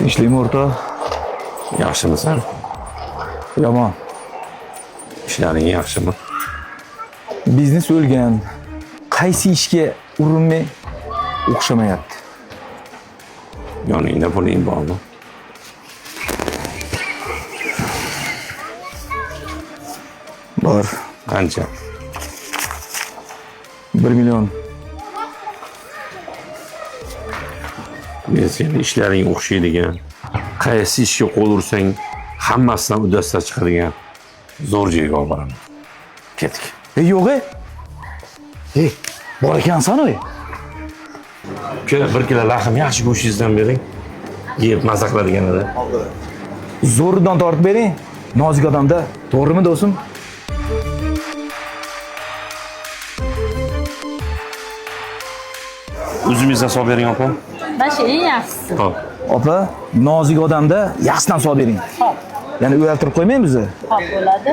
Tinchlikmi o'rtoq? Yaxshimisan? Yomon. Ishlaring yaxshimi? Biznes o'lgan. Qaysi ishga urinmay o'xshamayapti. Yoningda puling bormi? Bor. Qancha? 1 million. Men seni ishlaring o'xshaydigan, qaysi ishga qo'l ursang hammasidan uddasidan chiqadigan zo'r joyga olib boraman. Ketdik. Yo'q-e. Bor ekansan-ku. Uka, 1 kilo lahm yaxshi go'shtingizdan bering. Yeb maza qiladigan edi. Zo'ridan tortib bering. Nozik odamda, to'g'rimi do'stim? O'zingizdan solib bering, opa. Mana shu eng yaxshisi. Xo'p. Opa, nozik odamda yaxshidan solib bering. Xo'p, Ya'ni o'yaltirib qo'ymaymiz. xo'p bo'ladi.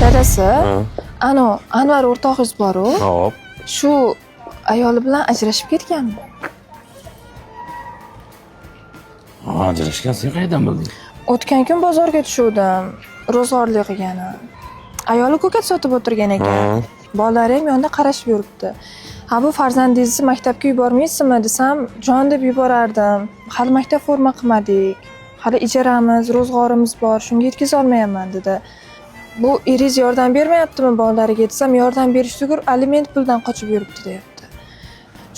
Dadasi, Anvar o'rtog'ingiz bor-ku, Xo'p. shu ayoli bilan ajrashib ketganmi? Ajrashgan, sen qayerdan bilding? O'tgan kun bozorga tushuvdim, ro'zg'orlig'igani. Ayoli ko'kat sotib o'tirgan ekan. Bolalari ham yonida qarashib yuribdi. Ha, bu farzandingizni maktabga yubormaysizmi desam, jon deb yuborardim. Hali maktab forma qilmadik. Hali ijaramiz, ro'zg'orimiz bor, shunga yetkiza olmayapman dedi. Bu eringiz yordam bermayaptimi bolalariga desam, yordam berish tugur aliment puldan qochib yuribdi deyapti.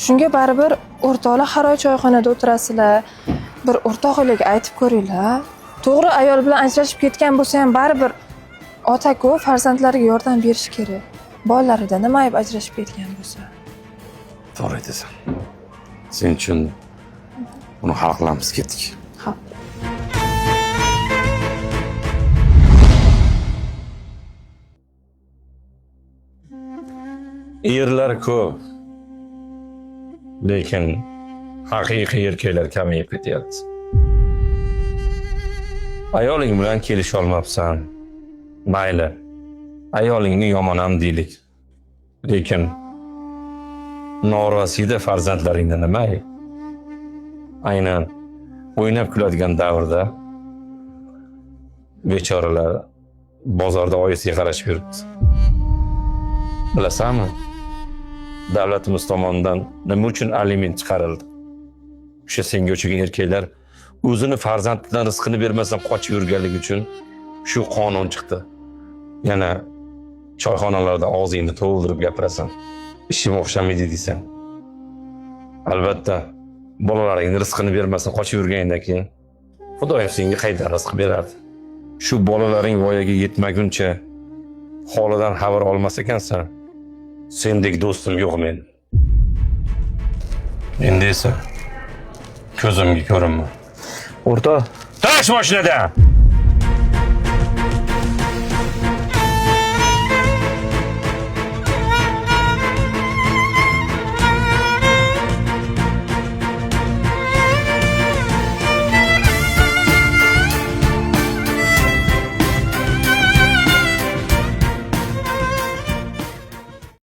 Shunga baribir o'rtoqlar har oy choyxonada o'tirasizlar. Bir o'rtog'lik aytib ko'ringlar. To'g'ri, ayol bilan ajrashib ketgan bo'lsa ham baribir ota-ku farzandlariga yordam berish kerak. Bolalarida nima ayb ajrashib ketgan bo'lsa. To'g'ri aytasan. Sen uchun buni hal qilamiz, ketdik. Xo'p. Erlar ko'p. Lekin haqiqiy erkaklar kamayib ketyapti. Ayoling bilan kelisha olmabsan. Mayli. Ayolingni yomon ham deylik. Lekin norasida farzandlaringda nima? Aynan o'ynab kuladigan davrda bechoralar bozorda oyisiga qarashib yuribdi. Bilasanmi? Davlatimiz tomonidan nima uchun aliment chiqarildi? O'sha senga o'xshagan erkaklar o'zini farzandidan rizqini bermasdan qochib yurganligi uchun shu qonun chiqdi. Yana choyxonalarda og'zingni to'ldirib gapirasan. Ishim o'xshamaydi deysan. Albatta, bolalaringni rizqini bermasdan qochib yurganingdan keyin Xudoyim senga qaydan rizq beradi. Shu bolalaring voyaga yetmaguncha holidan xabar olmas ekansan, sendek do'stim yo'q men. Endi esa ko'zimga ko'rinma. O'rtoq, Tash mashinadan!